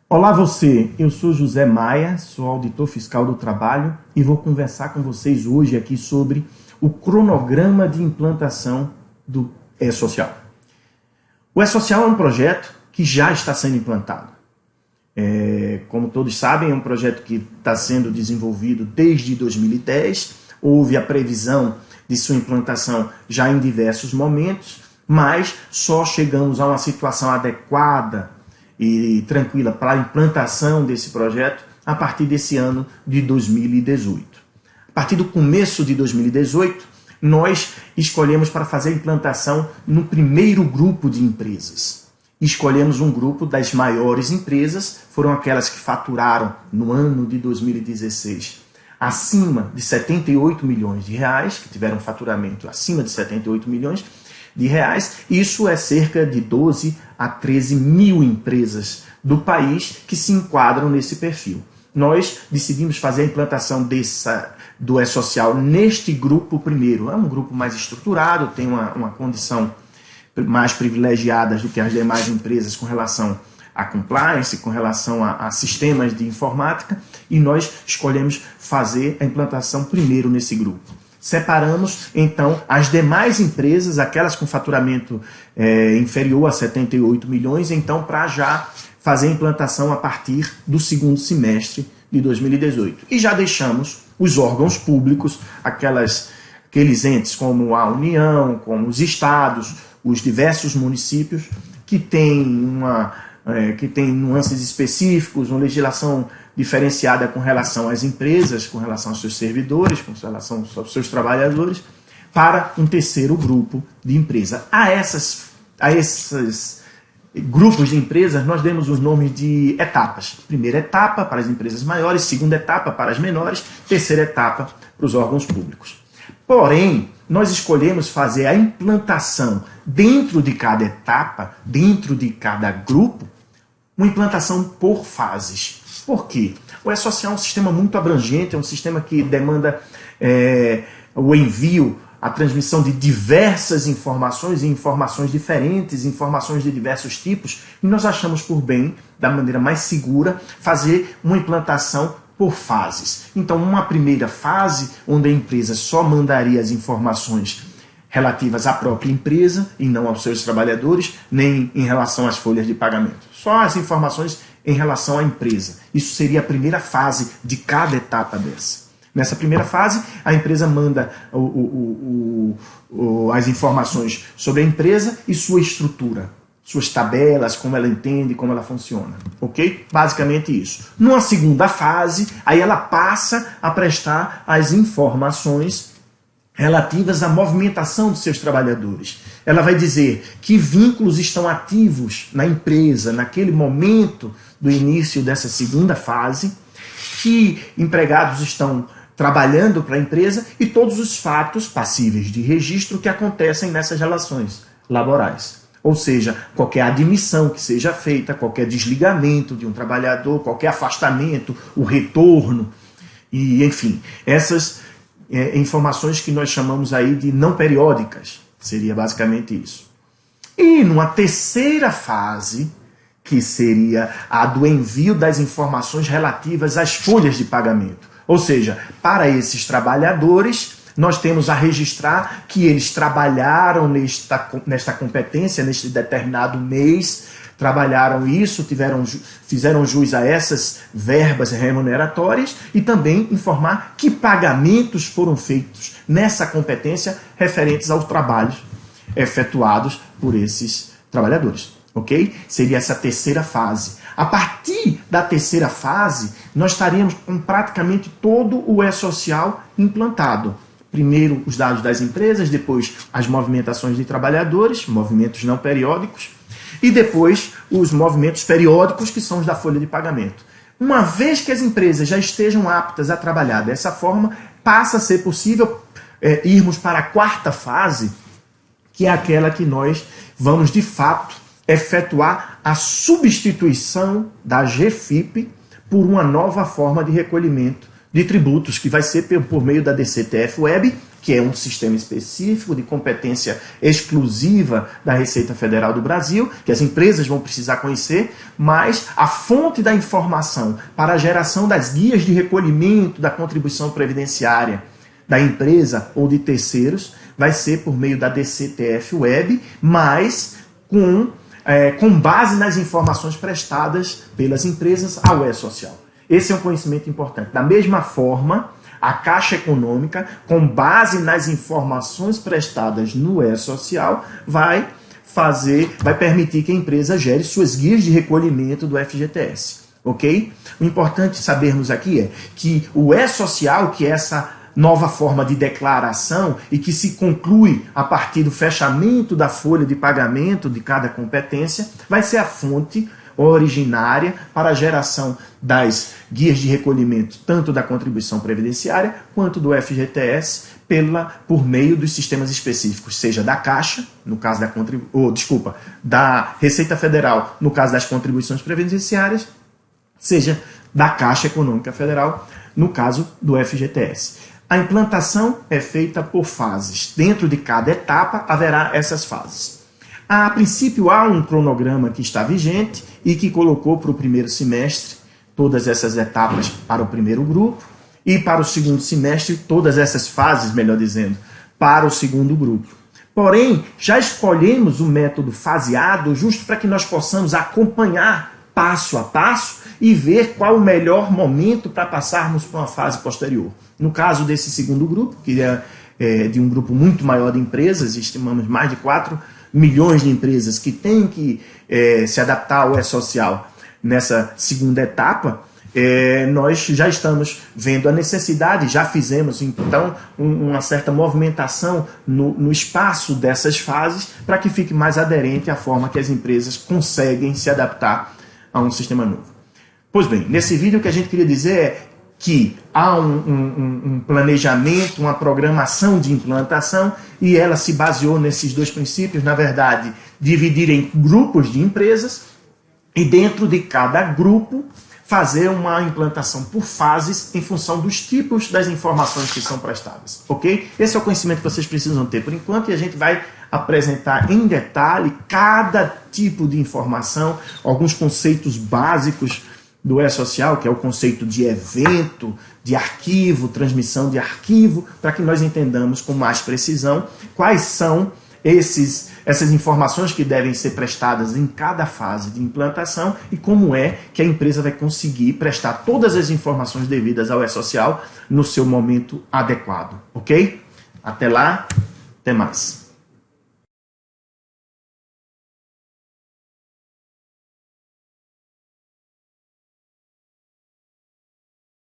Olá você, eu sou José Maia, sou auditor fiscal do trabalho e vou conversar com vocês hoje aqui sobre o cronograma de implantação do E-Social. O E-Social é um projeto que já está sendo implantado. Como todos sabem, é um projeto que está sendo desenvolvido desde 2010, houve a previsão de sua implantação já em diversos momentos, mas só chegamos a uma situação adequada e tranquila para a implantação desse projeto a partir desse ano de 2018. A partir do começo de 2018, nós escolhemos para fazer a implantação no primeiro grupo de empresas. Escolhemos um grupo das maiores empresas, foram aquelas que faturaram no ano de 2016 acima de 78 milhões de reais, que tiveram faturamento acima de 78 milhões de reais. Isso é cerca de 12 a 13 mil empresas do país que se enquadram nesse perfil. Nós decidimos fazer a implantação do E-Social neste grupo primeiro. É um grupo mais estruturado, tem uma condição mais privilegiada do que as demais empresas com relação a compliance, com relação a sistemas de informática, e nós escolhemos fazer a implantação primeiro nesse grupo. Separamos, então, as demais empresas, aquelas com faturamento inferior a 78 milhões, então, para já fazer a implantação a partir do segundo semestre de 2018. E já deixamos os órgãos públicos, aqueles entes como a União, como os estados, os diversos municípios, que têm nuances específicos, uma legislação diferenciada com relação às empresas, com relação aos seus servidores, com relação aos seus trabalhadores, para um terceiro grupo de empresa. A esses grupos de empresas nós demos os nomes de etapas. Primeira etapa para as empresas maiores, segunda etapa para as menores, terceira etapa para os órgãos públicos. Porém, nós escolhemos fazer a implantação dentro de cada etapa, dentro de cada grupo, uma implantação por fases. Por quê? O E-Social é um sistema muito abrangente, é um sistema que demanda o envio, a transmissão de diversas informações e informações diferentes, informações de diversos tipos, e nós achamos por bem, da maneira mais segura, fazer uma implantação por fases. Então, uma primeira fase, onde a empresa só mandaria as informações relativas à própria empresa e não aos seus trabalhadores, nem em relação às folhas de pagamento. Só as informações em relação à empresa. Isso seria a primeira fase de cada etapa dessa. Nessa primeira fase, a empresa manda as informações sobre a empresa e sua estrutura, suas tabelas, como ela entende, como ela funciona. Ok? Basicamente isso. Numa segunda fase, aí ela passa a prestar as informações relativas à movimentação dos seus trabalhadores. Ela vai dizer que vínculos estão ativos na empresa naquele momento do início dessa segunda fase, que empregados estão trabalhando para a empresa e todos os fatos passíveis de registro que acontecem nessas relações laborais. Ou seja, qualquer admissão que seja feita, qualquer desligamento de um trabalhador, qualquer afastamento, o retorno, e enfim, essas informações que nós chamamos aí de não periódicas. Seria basicamente isso. E numa terceira fase, que seria a do envio das informações relativas às folhas de pagamento. Ou seja, para esses trabalhadores, nós temos a registrar que eles trabalharam nesta competência, neste determinado mês, trabalharam isso, fizeram jus a essas verbas remuneratórias e também informar que pagamentos foram feitos nessa competência referentes aos trabalhos efetuados por esses trabalhadores. Ok? Seria essa terceira fase. A partir da terceira fase, nós estaríamos com praticamente todo o E-Social implantado. Primeiro os dados das empresas, depois as movimentações de trabalhadores, movimentos não periódicos, e depois os movimentos periódicos, que são os da folha de pagamento. Uma vez que as empresas já estejam aptas a trabalhar dessa forma, passa a ser possível irmos para a quarta fase, que é aquela que nós vamos, de fato, efetuar a substituição da GFIP por uma nova forma de recolhimento de tributos, que vai ser por meio da DCTF Web, que é um sistema específico de competência exclusiva da Receita Federal do Brasil, que as empresas vão precisar conhecer, mas a fonte da informação para a geração das guias de recolhimento da contribuição previdenciária da empresa ou de terceiros vai ser por meio da DCTF Web, mas com base nas informações prestadas pelas empresas ao E-Social. Esse é um conhecimento importante. Da mesma forma, a Caixa Econômica, com base nas informações prestadas no E-Social, vai permitir que a empresa gere suas guias de recolhimento do FGTS. Ok? O importante sabermos aqui é que o E-Social, que é essa nova forma de declaração e que se conclui a partir do fechamento da folha de pagamento de cada competência, vai ser a fonte originária para a geração das guias de recolhimento, tanto da contribuição previdenciária quanto do FGTS, por meio dos sistemas específicos, seja da Caixa, no caso da Receita Federal, no caso das contribuições previdenciárias, seja da Caixa Econômica Federal, no caso do FGTS. A implantação é feita por fases. Dentro de cada etapa haverá essas fases. A princípio há um cronograma que está vigente e que colocou para o primeiro semestre todas essas etapas para o primeiro grupo e para o segundo semestre todas essas fases, melhor dizendo, para o segundo grupo. Porém, já escolhemos o método faseado justo para que nós possamos acompanhar passo a passo e ver qual o melhor momento para passarmos para uma fase posterior. No caso desse segundo grupo, que é de um grupo muito maior de empresas, estimamos mais de 4 milhões de empresas que têm que se adaptar ao E-Social nessa segunda etapa, nós já estamos vendo a necessidade, já fizemos então uma certa movimentação no espaço dessas fases para que fique mais aderente à forma que as empresas conseguem se adaptar a um sistema novo. Pois bem, nesse vídeo o que a gente queria dizer é que há um planejamento, uma programação de implantação e ela se baseou nesses dois princípios, na verdade, dividir em grupos de empresas e dentro de cada grupo fazer uma implantação por fases em função dos tipos das informações que são prestadas, ok? Esse é o conhecimento que vocês precisam ter por enquanto e a gente vai apresentar em detalhe cada tipo de informação, alguns conceitos básicos do E-Social, que é o conceito de evento, de arquivo, transmissão de arquivo, para que nós entendamos com mais precisão quais são essas informações que devem ser prestadas em cada fase de implantação e como é que a empresa vai conseguir prestar todas as informações devidas ao E-Social no seu momento adequado, ok? Até lá, até mais.